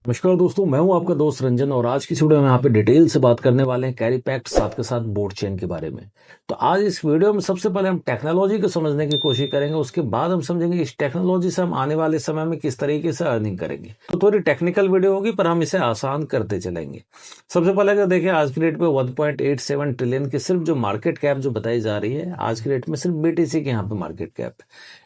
नमस्कार दोस्तों, मैं हूं आपका दोस्त रंजन और आज की इस वीडियो में यहाँ पे डिटेल से बात करने वाले हैं कैरी पैक्ट साथ के साथ बोर्ड चेन के बारे में। तो आज इस वीडियो में सबसे पहले हम टेक्नोलॉजी को समझने की कोशिश करेंगे, उसके बाद हम समझेंगे इस टेक्नोलॉजी से हम आने वाले समय में किस तरीके से अर्निंग करेंगे। तो थोड़ी टेक्निकल वीडियो होगी पर हम इसे आसान करते चलेंगे। सबसे पहले अगर देखें आज की डेट में 1.87 ट्रिलियन की सिर्फ जो मार्केट कैप जो बताई जा रही है आज की डेट में सिर्फ BTC की यहाँ पे मार्केट कैप।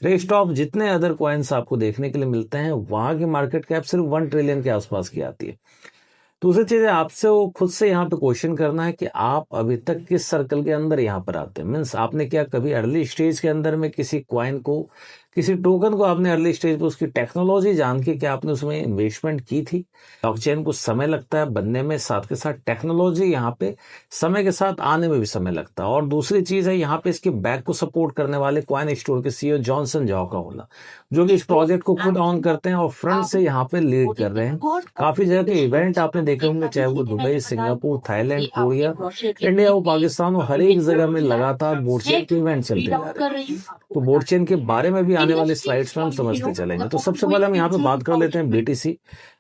रेस्ट ऑफ जितने अदर कॉइन्स आपको देखने के लिए मिलते हैं वहां की मार्केट कैप सिर्फ 1 ट्रिलियन के आसपास की आती है। दूसरी चीज है आपसे वो खुद से यहाँ पे क्वेश्चन करना है कि आप अभी तक किस सर्कल के अंदर यहाँ पर आते हैं। मीन्स आपने क्या कभी अर्ली स्टेज के अंदर में किसी क्वाइन को किसी टोकन को आपने अर्ली स्टेज पे उसकी टेक्नोलॉजी जान के क्या आपने उसमें इन्वेस्टमेंट की थी। ब्लॉकचेन को समय लगता है बनने में, साथ के साथ टेक्नोलॉजी यहाँ पे समय के साथ आने में भी समय लगता है। और दूसरी चीज है यहाँ पे इसके बैक को सपोर्ट करने वाले क्वाइन स्टोर के CEO जॉनसन जाओ का होना, जो कि इस प्रोजेक्ट को खुद ऑन करते हैं और फ्रंट से यहाँ पे लीड कर रहे हैं। काफी जगह के इवेंट आपने देखे होंगे, चाहे वो Dubai, Singapore, Thailand, Korea, India और पाकिस्तान और हर एक जगह में लगातार बोर्डचेन के इवेंट चलते जा रहे हैं। तो बोर्डचेन के बारे में भी आने वाले स्लाइड्स में हम समझते चलेंगे। तो सबसे पहले हम यहाँ पे बात कर लेते हैं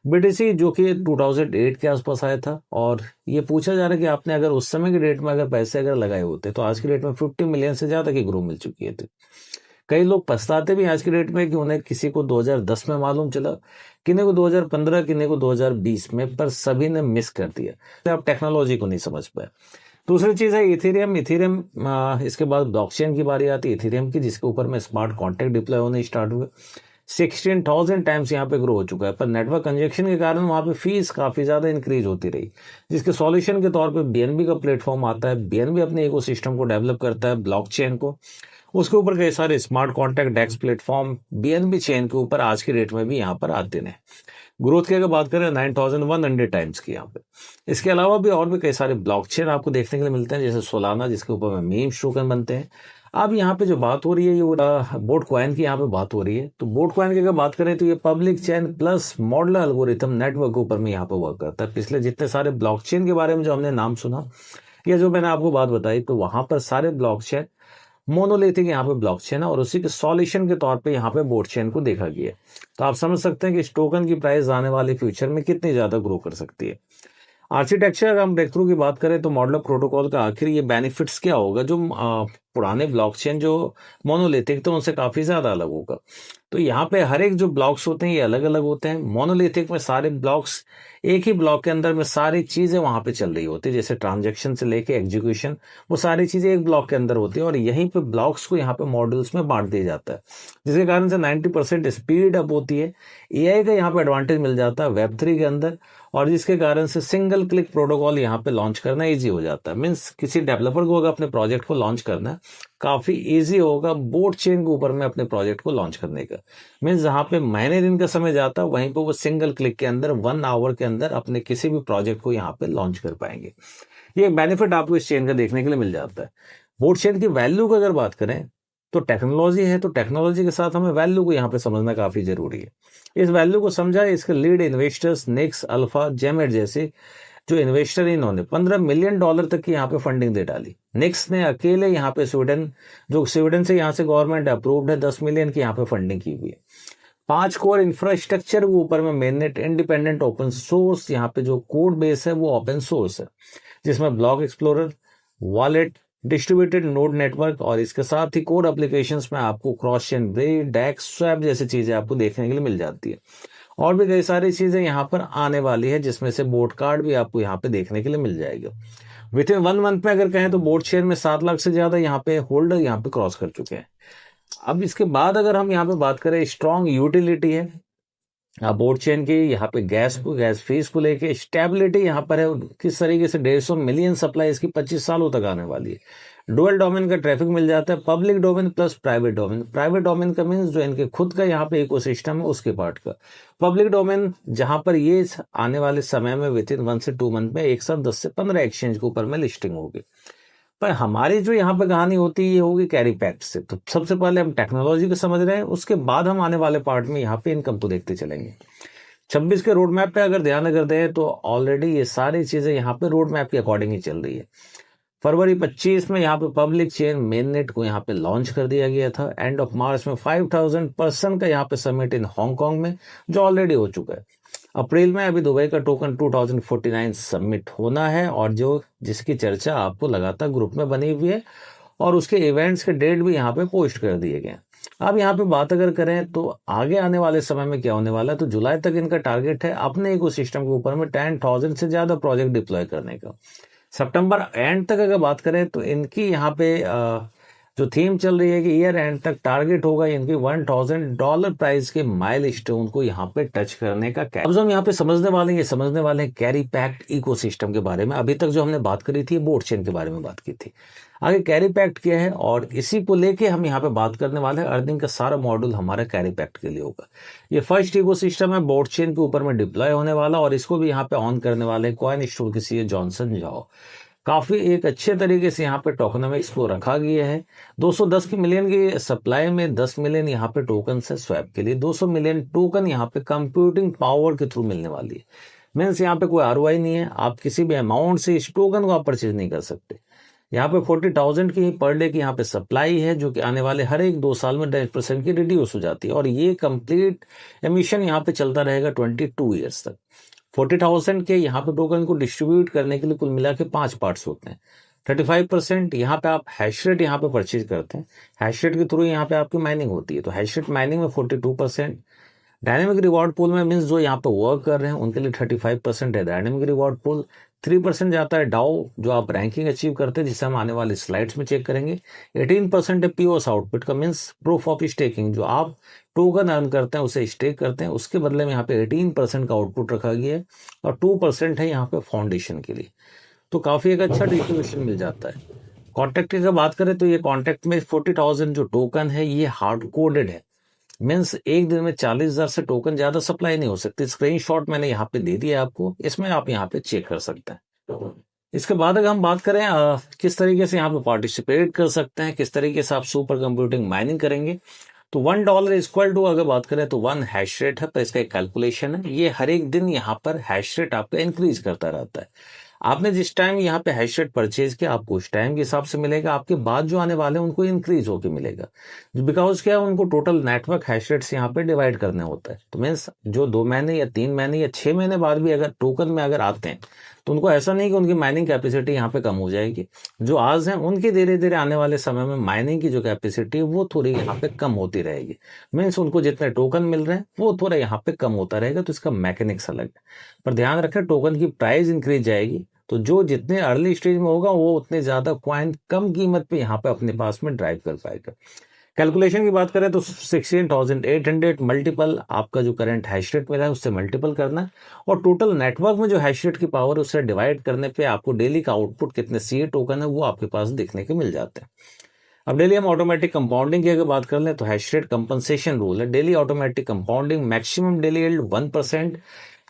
BTC जो कि 2008 के आसपास आया था। और ये पूछा जा रहा है कि आपने अगर उस समय की डेट में अगर पैसे अगर लगाए होते तो आज की डेट में 50 मिलियन से ज्यादा की ग्रोथ मिल चुकी है। कई लोग पछताते भी आज की डेट में कि उन्हें किसी को 2010 में मालूम चला, किन्हीं को 2015, किन्हीं को 2020 में, पर सभी ने मिस कर दिया। आप टेक्नोलॉजी को नहीं समझ पाए। दूसरी चीज है इथेरियम। इसके बाद ब्लॉकचेन की बारी आती है इथेरियम की, जिसके ऊपर में स्मार्ट कॉन्ट्रैक्ट डिप्लॉय होने स्टार्ट हुए। 16,000 टाइम्स यहाँ पे ग्रो हो चुका है, पर नेटवर्क कंजेक्शन के कारण वहाँ पे फीस काफी ज्यादा इंक्रीज होती रही, जिसके सॉल्यूशन के तौर पे BNB का प्लेटफॉर्म आता है। BNB अपने इकोसिस्टम को डेवलप करता है ब्लॉकचेन को, उसके ऊपर कई सारे स्मार्ट कॉन्ट्रैक्ट डेक्स प्लेटफॉर्म BNB चेन के ऊपर आज की डेट में भी यहाँ पर आते हैं। ग्रोथ की अगर बात करें 9,100 टाइम्स की यहाँ पे। इसके अलावा भी और भी कई सारे ब्लॉकचेन आपको देखने के लिए मिलते हैं, जैसे सोलाना, जिसके ऊपर में मीम टोकन बनते हैं। अब यहाँ पे जो बात हो रही है ये बोट कॉइन की यहाँ पे बात हो रही है। तो बोट कॉइन की अगर बात करें तो ये public chain plus model algorithm network के ऊपर में यहाँ पे वर्क करता है। पिछले जितने सारे ब्लॉकचेन के बारे में जो हमने नाम सुना या जो मैंने आपको बात बताई, तो वहां पर सारे ब्लॉकचेन मोनोलिथिक यहाँ पे ब्लॉकचेन है और उसी के सॉल्यूशन के तौर पे यहाँ पे बोर्ड चेन को देखा गया है। तो आप समझ सकते हैं कि इस टोकन की प्राइस आने वाले फ्यूचर में कितनी ज्यादा ग्रो कर सकती है। आर्किटेक्चर अगर हम ब्रेक थ्रू की बात करें तो मॉडल प्रोटोकॉल का आखिर ये बेनिफिट्स क्या होगा, जो पुराने ब्लॉकचेन जो मोनोलिथिक तो उनसे काफी ज्यादा अलग होगा। तो यहाँ पे हर एक जो ब्लॉक्स होते हैं ये अलग अलग होते हैं। मोनोलिथिक में सारे ब्लॉक्स एक ही ब्लॉक के अंदर में सारी चीजें वहां पे चल रही होती है, जैसे ट्रांजैक्शन से लेके एग्जीक्यूशन, वो सारी चीजें एक ब्लॉक के अंदर होती है और यहीं पे ब्लॉक्स को यहाँ पे मॉड्यूल्स में बांट दिया जाता है, जिसके कारण से 90% स्पीड अप होती है। AI का यहाँ पे एडवांटेज मिल जाता है Web3 के अंदर, और जिसके कारण से सिंगल क्लिक प्रोटोकॉल यहाँ पे लॉन्च करना इजी हो जाता है। मीन्स किसी डेवलपर को अगर अपने प्रोजेक्ट को लॉन्च करना है काफी इजी होगा बोर्ड चेन के ऊपर में अपने प्रोजेक्ट को लॉन्च करने का। मीन्स जहाँ पे महीने दिन का समय जाता है वहीं पे वो सिंगल क्लिक के अंदर 1 आवर के अंदर अपने किसी भी प्रोजेक्ट को यहाँ पे लॉन्च कर पाएंगे। ये बेनिफिट आपको इस चेन का देखने के लिए मिल जाता है। बोर्ड चेन की वैल्यू की अगर बात करें तो टेक्नोलॉजी है, तो टेक्नोलॉजी के साथ हमें वैल्यू को यहाँ पे समझना काफी जरूरी है। इस वैल्यू को समझा इसके लीड इन्वेस्टर्स निक्स, अल्फा, जेमेट जैसे जो इन्वेस्टर, इन्होंने $15 मिलियन तक की यहाँ पे फंडिंग दे डाली। निक्स ने अकेले यहाँ पे स्वीडन से यहाँ से गवर्नमेंट अप्रूव्ड है 10 मिलियन की यहाँ पे फंडिंग की हुई है। 5 कोर इंफ्रास्ट्रक्चर के ऊपर में मेननेट इंडिपेंडेंट ओपन सोर्स, यहाँ पे जो कोड बेस है वो ओपन सोर्स है, जिसमें block explorer, wallet, distributed node network और इसके साथ ही कोर एप्लीकेशंस में आपको क्रॉस चेन ब्रिज, डेक्स, स्वैप जैसी चीजें आपको देखने के लिए मिल जाती है। और भी कई सारी चीजें यहाँ पर आने वाली है, जिसमें से बोर्ड कार्ड भी आपको यहाँ पे देखने के लिए मिल जाएगा। विद इन 1 मंथ में अगर कहें तो बोर्ड शेयर में 7 लाख से ज्यादा यहाँ पे होल्डर यहाँ पे क्रॉस कर चुके हैं। अब इसके बाद अगर हम यहाँ पे बात करें, स्ट्रॉन्ग यूटिलिटी है बोर्ड चेन की। यहाँ पे गैस फीस को लेके स्टेबिलिटी यहाँ पर है, किस तरीके से 150 मिलियन सप्लाई इसकी 25 सालों तक आने वाली है। डुअल डोमेन का ट्रैफिक मिल जाता है, public domain plus private domain. Private domain का मीन्स जो इनके खुद का यहाँ पे इकोसिस्टम है उसके पार्ट का। पब्लिक डोमेन जहां पर ये आने वाले समय में विद इन 1 से 2 मंथ में एक साथ 10 से 15 एक्सचेंज के ऊपर में लिस्टिंग होगी। पर हमारी जो यहाँ पे कहानी होती है ये होगी कैरी पैक्ट से। तो सबसे पहले हम टेक्नोलॉजी को समझ रहे हैं, उसके बाद हम आने वाले पार्ट में यहाँ पे इनकम को देखते चलेंगे। 26 के रोड मैप पे अगर ध्यान अगर दें तो ऑलरेडी ये सारी चीजें यहाँ पे रोड मैप के अकॉर्डिंग ही चल रही है। फरवरी 25 में यहाँ पे पब्लिक चेन मेननेट को यहाँ पे लॉन्च कर दिया गया था। एंड ऑफ मार्च में 5,000 पर्सन का यहाँ पे समिट इन हांगकांग में जो ऑलरेडी हो चुका है। अप्रैल में अभी दुबई का टोकन 2049 सबमिट होना है, और जिसकी चर्चा आपको लगातार ग्रुप में बनी हुई है, और उसके इवेंट्स के डेट भी यहाँ पे पोस्ट कर दिए गए हैं। अब यहाँ पे बात अगर करें तो आगे आने वाले समय में क्या होने वाला है, तो जुलाई तक इनका टारगेट है अपने इकोसिस्टम के ऊपर में 10,000 से ज्यादा प्रोजेक्ट डिप्लॉय करने का। सितंबर एंड तक अगर बात करें तो इनकी यहाँ पे जो थीम चल रही है कि ईयर एंड तक टारगेट होगा इनकी $1,000 प्राइस के माइलस्टोन को यहाँ पे टच करने का। अब जो हम यहाँ पे समझने वाले हैं कैरी पैक्ट इकोसिस्टम के बारे में। अभी तक जो हमने बात करी थी बोर्ड चेन के बारे में बात की थी, आगे कैरी पैक्ट क्या है, और इसी को लेके हम यहाँ पे बात करने वाले हैं। अर्निंग का सारा मॉड्यूल हमारा कैरी पैक्ट के लिए होगा। ये फर्स्ट इकोसिस्टम है बोर्ड चेन के ऊपर में डिप्लॉय होने वाला, और इसको भी यहाँ पे ऑन करने वाले कॉइन स्टोर के सीईओ जॉनसन जाओ। काफी एक अच्छे तरीके से यहाँ पे टोकनोमिक्स को रखा गया है। 210 मिलियन की सप्लाई में 10 मिलियन यहाँ पे टोकन है स्वैप के लिए। 200 मिलियन टोकन यहाँ पे कंप्यूटिंग पावर के थ्रू मिलने वाली है। मीन्स यहाँ पे कोई आरओआई नहीं है, आप किसी भी अमाउंट से इस टोकन को आप परचेज नहीं कर सकते। यहाँ पे 40,000 की पर डे की यहाँ पे सप्लाई है, जो कि आने वाले हर एक 2 साल में 10% की रिड्यूस हो जाती है, और ये कंप्लीट एमिशन यहाँ पे चलता रहेगा 22 ईयर्स तक। 40,000 के यहाँ पे टोकन को डिस्ट्रीब्यूट करने के लिए कुल मिला के 5 पार्ट्स होते हैं। 35% यहाँ पे आप हैश रेट यहाँ पे परचेज करते हैं, हैश रेट के थ्रू यहाँ पे आपकी माइनिंग होती है, तो हैश रेट माइनिंग में 42%। डायनेमिक रिवॉर्ड पूल में मीन्स जो यहाँ पे वर्क कर रहे हैं उनके लिए 35% है डायनेमिक रिवॉर्ड पूल। 3% जाता है डाओ, जो आप रैंकिंग अचीव करते हैं, जिसे हम आने वाले स्लाइड्स में चेक करेंगे। 18% है पीओएस आउटपुट का, मीन्स प्रूफ ऑफ स्टेकिंग, जो आप टोकन अर्न करते हैं उसे स्टेक करते हैं, उसके बदले में यहाँ पे 18% का आउटपुट रखा गया है, और 2% है यहाँ पे फाउंडेशन के लिए। तो काफी एक अच्छा डिस्ट्रीब्यूशन मिल जाता है। कॉन्ट्रैक्ट की बात करें तो ये कॉन्ट्रैक्ट में 40,000 जो टोकन है ये हार्ड कोडेड है, मीन्स एक दिन में 40,000 से टोकन ज्यादा सप्लाई नहीं हो सकती। स्क्रीनशॉट मैंने यहाँ पे दे दिया आपको, इसमें आप यहाँ पे चेक कर सकते हैं। इसके बाद अगर हम बात करें किस तरीके से यहाँ पे पार्टिसिपेट कर सकते हैं, किस तरीके से आप सुपर कंप्यूटिंग माइनिंग करेंगे, तो $1 इक्वल टू अगर बात करें तो 1 हैश रेट है, पर इसका एक कैलकुलेशन है। ये हर एक दिन यहाँ पर हैश रेट आपका इंक्रीज करता रहता है। आपने जिस टाइम यहाँ पे हैश रेट परचेज किया आपको उस टाइम के हिसाब से मिलेगा, आपके बाद जो आने वाले हैं उनको इंक्रीज होके मिलेगा, बिकॉज क्या है उनको टोटल नेटवर्क हैश रेट्स यहाँ पे डिवाइड करना होता है। तो मीन्स जो 2 महीने या 3 महीने या 6 महीने बाद भी अगर टोकन में अगर आते हैं तो उनको ऐसा नहीं कि उनकी माइनिंग कैपेसिटी यहाँ पे कम हो जाएगी। जो आज है उनकी धीरे धीरे आने वाले समय में माइनिंग की जो कैपेसिटी है वो थोड़ी यहाँ पे कम होती रहेगी। मीन्स उनको जितने टोकन मिल रहे हैं वो थोड़ा यहाँ पे कम होता रहेगा, तो इसका मैकेनिक्स अलग है। पर ध्यान रखें टोकन की प्राइस इंक्रीज जाएगी, तो जो जितने अर्ली स्टेज में होगा वो उतने ज्यादा कॉइन कम कीमत पे यहाँ पे अपने पास में ड्राइव कर पाएगा। कैलकुलेशन की बात करें तो 16,800 मल्टीपल आपका जो करंट हैश रेट मिला है उससे मल्टीपल करना है, और टोटल नेटवर्क में जो हैश रेट की पावर उससे डिवाइड करने पे आपको डेली का आउटपुट कितने सीए टोकन है वो आपके पास देखने को मिल जाते हैं। अब डेली हम ऑटोमेटिक कंपाउंडिंग की अगर बात कर लें तो हैश रेट कंपनसेशन रूल है। Daily automatic compounding maximum daily yield 1%,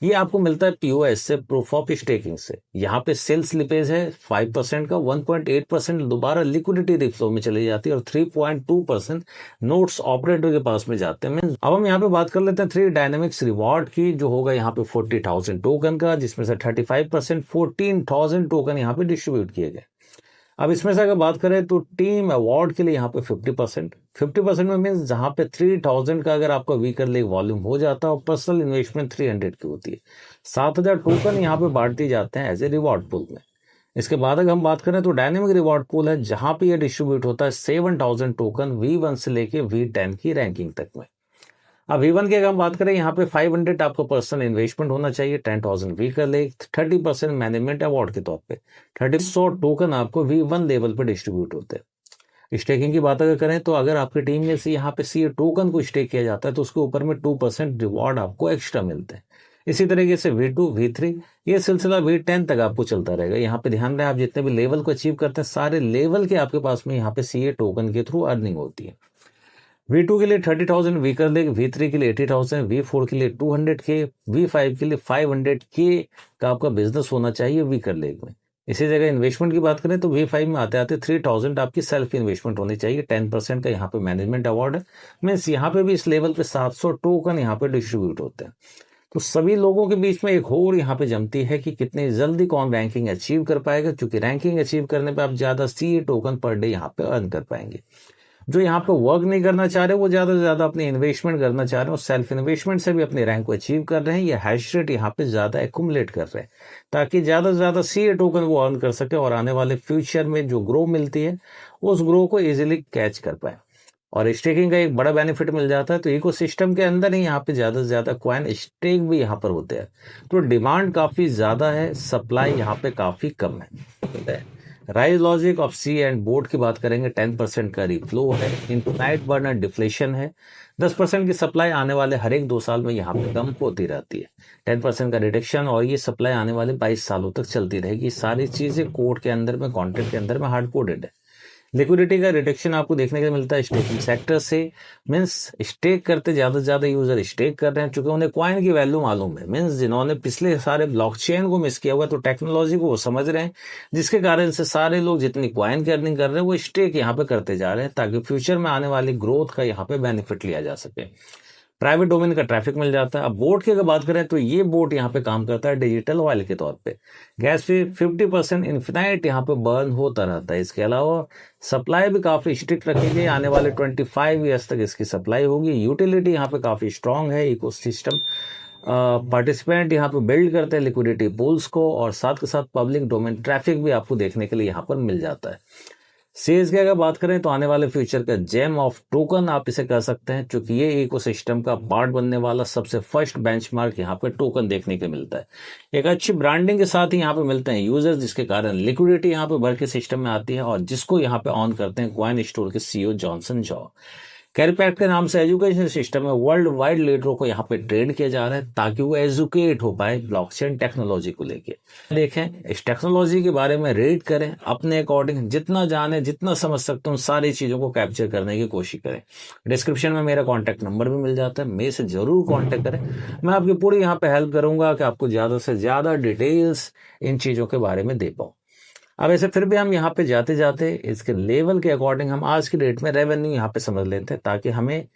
ये आपको मिलता है पीओएस से, प्रूफ ऑफ स्टेकिंग से। यहाँ पे सेल स्लिपेज है 5% का, 1.8% दोबारा लिक्विडिटी रिफ्लो में चली जाती है, और 3.2% नोट्स ऑपरेटर के पास में जाते हैं। अब हम यहाँ पे बात कर लेते हैं 3 डायनेमिक्स रिवॉर्ड की, जो होगा यहाँ पे 40,000 टोकन का, जिसमें से 35% 14,000 टोकन यहाँ पे डिस्ट्रीब्यूट किए गए। अब इसमें से अगर बात करें तो टीम अवार्ड के लिए यहाँ पे 50% में मीन्स जहाँ पे 3,000 का अगर आपका वीकर लेग वॉल्यूम हो जाता है, और पर्सनल इन्वेस्टमेंट 300 की होती है। 7,000 टोकन यहाँ पे बांट दी जाते हैं एज ए रिवॉर्ड पूल में। इसके बाद अगर हम बात करें तो डायनेमिक रिवॉर्ड पूल है, जहां पे ये डिस्ट्रीब्यूट होता है 7,000 टोकन V1 से लेके V10 की रैंकिंग तक में। अब V1 की अगर हम बात करें यहाँ पे 500 आपको पर्सनल इन्वेस्टमेंट होना चाहिए, 10,000 वीकर लेग, 30% मैनेजमेंट अवार्ड के तौर पे, 100 टोकन आपको V1 लेवल पे डिस्ट्रीब्यूट होते हैं। स्टेकिंग की बात अगर करें तो अगर आपकी टीम में से यहाँ पे सीए टोकन को स्टेक किया जाता है तो उसके ऊपर में 2% रिवॉर्ड आपको एक्स्ट्रा मिलते हैं। इसी तरीके से V2, V3 ये सिलसिला V10 तक आपको चलता रहेगा। यहाँ पे ध्यान रहे आप जितने भी लेवल को अचीव करते हैं सारे लेवल के आपके पास में यहाँ पे सीए टोकन के थ्रू अर्निंग होती है। V2 के लिए 30,000 वीकर लेग, V3 के लिए 80,000, V4 के लिए 200K, V5 के लिए 500K का आपका बिजनेस होना चाहिए वीकर लेग में। इसी जगह इन्वेस्टमेंट की बात करें तो V5 में आते आते 3,000 आपकी सेल्फ इन्वेस्टमेंट होनी चाहिए, 10% का यहाँ पे मैनेजमेंट अवार्ड है। मीन्स यहाँ पे भी इस लेवल पे 700 टोकन यहाँ पे डिस्ट्रीब्यूट होते हैं। तो सभी लोगों के बीच में एक होड़ यहाँ पे जमती है कि कितनी जल्दी कौन रैंकिंग अचीव कर पाएगा, क्योंकि रैंकिंग अचीव करने पे आप ज्यादा सीए टोकन पर डे यहाँ पे अर्न कर पाएंगे। जो यहाँ पे वर्क नहीं करना चाह रहे वो ज़्यादा से ज़्यादा अपनी इन्वेस्टमेंट करना चाह रहे हैं और सेल्फ इन्वेस्टमेंट से भी अपनी रैंक को अचीव कर रहे हैं, ये हैश रेट यहाँ पे ज़्यादा एक्यूमुलेट कर रहे हैं ताकि ज़्यादा से ज़्यादा CA टोकन वो अर्न कर सके और आने वाले फ्यूचर में जो ग्रो मिलती है उस ग्रो को ईजिली कैच कर पाए। और स्टेकिंग का एक बड़ा बेनिफिट मिल जाता है, तो इकोसिस्टम के अंदर ही यहाँ पे ज़्यादा से ज़्यादा कॉइन स्टेक भी यहाँ पर होते हैं, तो डिमांड काफ़ी ज़्यादा है, सप्लाई यहाँ पे काफ़ी कम है। Rise logic of C and board की बात करेंगे, 10% का रिफ्लो है, इनफाइनाइट बर्नर डिफ्लेशन है, 10% की सप्लाई आने वाले हर एक 2 साल में यहाँ पे कम होती रहती है, 10% का रिडक्शन, और ये सप्लाई आने वाले 22 सालों तक चलती रहेगी। सारी चीज़ें कोड के अंदर में, कॉन्ट्रैक्ट के अंदर में हार्ड कोडेड है। लिक्विडिटी का रिडक्शन आपको देखने को मिलता है स्टेकिंग सेक्टर से, मीन्स स्टेक करते ज़्यादा से ज़्यादा यूजर स्टेक कर रहे हैं क्योंकि उन्हें कॉइन की वैल्यू मालूम है, मीन्स जिन्होंने पिछले सारे ब्लॉकचेन को मिस किया हुआ तो टेक्नोलॉजी को वो समझ रहे हैं, जिसके कारण से सारे लोग जितनी कॉइन की अर्निंग कर रहे हैं वो स्टेक यहाँ पे करते जा रहे हैं ताकि फ्यूचर में आने वाली ग्रोथ का यहाँ पे बेनिफिट लिया जा सके। प्राइवेट डोमेन का ट्रैफिक मिल जाता है। अब बोट की अगर बात करें तो ये बोट यहाँ पे काम करता है डिजिटल ऑयल के तौर पे, गैस फी 50% इन्फिनाइट यहाँ पे बर्न होता रहता है। इसके अलावा सप्लाई भी काफ़ी स्ट्रिक्ट रखी गई, आने वाले 25 ईयर्स तक इसकी सप्लाई होगी। यूटिलिटी यहाँ पे काफ़ी स्ट्रांग है, इकोसिस्टम पार्टिसिपेंट यहाँ पे बिल्ड करते हैं लिक्विडिटी पूल्स को, और साथ के साथ पब्लिक डोमेन ट्रैफिक भी आपको देखने के लिए यहाँ पर मिल जाता है। सेज की अगर बात करें तो आने वाले फ्यूचर का जेम ऑफ टोकन आप इसे कह सकते हैं, क्योंकि ये इकोसिस्टम का पार्ट बनने वाला सबसे फर्स्ट बेंचमार्क यहाँ पे टोकन देखने को मिलता है। एक अच्छी ब्रांडिंग के साथ ही यहाँ पे मिलते हैं यूजर्स, जिसके कारण लिक्विडिटी यहाँ पे बढ़ के सिस्टम में आती है, और जिसको यहाँ पे ऑन करते हैं कॉइन स्टोर के CEO जॉनसन जॉ। कैरीपैक्ट के नाम से एजुकेशन सिस्टम में वर्ल्ड वाइड लीडरों को यहाँ पे ट्रेड किया जा रहा है ताकि वो एजुकेट हो पाए ब्लॉकचेन टेक्नोलॉजी को लेके। देखें, इस टेक्नोलॉजी के बारे में रीड करें, अपने अकॉर्डिंग जितना जाने, जितना समझ सकते हो सारी चीज़ों को कैप्चर करने की कोशिश करें। डिस्क्रिप्शन में मेरा कॉन्टैक्ट नंबर भी मिल जाता है, मेरे से ज़रूर कॉन्टैक्ट करें। मैं आपकी पूरी यहाँ पे हेल्प करूँगा कि आपको ज़्यादा से ज़्यादा डिटेल्स इन चीज़ों के बारे में दे पाऊँ। अब ऐसे फिर भी हम यहाँ पे जाते जाते इसके लेवल के अकॉर्डिंग हम आज की डेट में रेवेन्यू यहाँ पे समझ लेते हैं ताकि हमें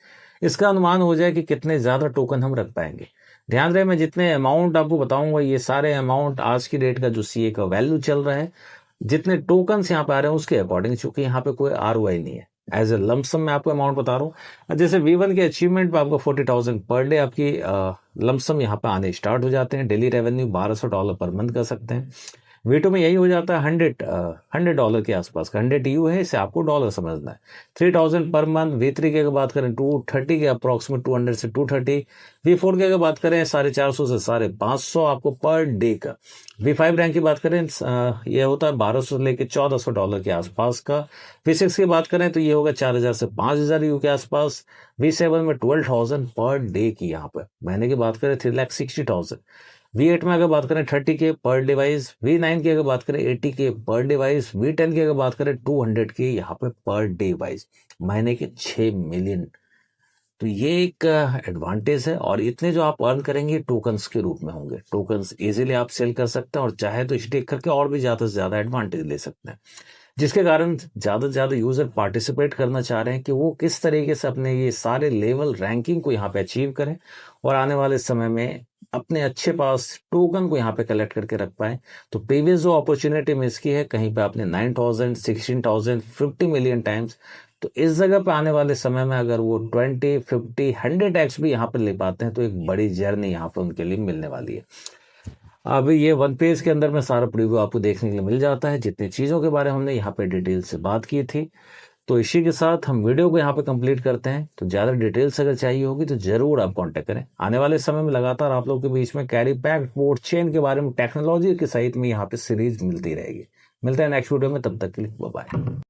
इसका अनुमान हो जाए कि कितने ज़्यादा टोकन हम रख पाएंगे। ध्यान रहे, मैं जितने अमाउंट आपको बताऊंगा ये सारे अमाउंट आज की डेट का जो CA का वैल्यू चल रहा है, जितने टोकन्स यहाँ पे आ रहे हैं उसके अकॉर्डिंग, चूंकि यहाँ पे कोई ROI नहीं है, एज ए लमसम मैं आपको अमाउंट बता रहा हूँ। जैसे V1 के अचीवमेंट पे आपको 40,000 पर डे आपकी लमसम यहाँ पे आने स्टार्ट हो जाते हैं। डेली रेवेन्यू $1200 पर मंथ कर सकते हैं। V2 में यही हो जाता है $100 के आसपास का, 100 EU है, इसे आपको डॉलर समझना है। 3000 पर मंथ। V3 की अगर बात करें 230 के अप्रॉक्सीमेट, 200 से 230। V4 की अगर बात करें 450 से 550 आपको पर डे का। V5 रैंक की बात करें ये होता है $1200 से लेकर $1400 के आसपास का। V6 की बात करें तो ये होगा 4000 से 5000 EU के आसपास। V7 में 12,000 पर डे की यहाँ पर। महीने की बात करें 3,60,000। V8 में अगर बात करें 30K पर डिवाइस। V9 की अगर बात करें 80K पर डिवाइस। V10 की अगर बात करें 200K यहाँ पे पर डिवाइस, महीने के 6 मिलियन। तो ये एक एडवांटेज है, और इतने जो आप अर्न करेंगे टोकन्स के रूप में होंगे। टोकन्स इजीली आप सेल कर सकते हैं और चाहे तो स्टेक करके और भी ज़्यादा से ज़्यादा एडवांटेज ले सकते हैं, जिसके कारण ज़्यादा से ज़्यादा यूज़र पार्टिसिपेट करना चाह रहे हैं कि वो किस तरीके से अपने ये सारे लेवल रैंकिंग को यहाँ पे अचीव करें और आने वाले समय में अपने अच्छे पास टोकन को यहाँ पे कलेक्ट करके रख पाए। तो प्रीवियस जो अपॉर्चुनिटी मिस की है, कहीं पे आपने 9,000, 16,000, 50 मिलियन टाइम्स, तो इस जगह पे आने वाले समय में अगर वो 20, 50, 100x भी यहाँ पे ले पाते हैं तो एक बड़ी जर्नी यहाँ पे उनके लिए मिलने वाली है। अब ये 1 पेज के अंदर में सारा प्रीव्यू आपको देखने के लिए मिल जाता है, जितनी चीज़ों के बारे में हमने यहाँ पे डिटेल से बात की थी। तो इसी के साथ हम वीडियो को यहाँ पे कंप्लीट करते हैं। तो ज़्यादा डिटेल्स अगर चाहिए होगी तो ज़रूर आप कांटेक्ट करें। आने वाले समय में लगातार आप लोगों के बीच में कैरी पैक्ड बोर्ड चेन के बारे में टेक्नोलॉजी के सहित में यहाँ पे सीरीज मिलती रहेगी। मिलते हैं नेक्स्ट वीडियो में, तब तक के लिए बाय बाय।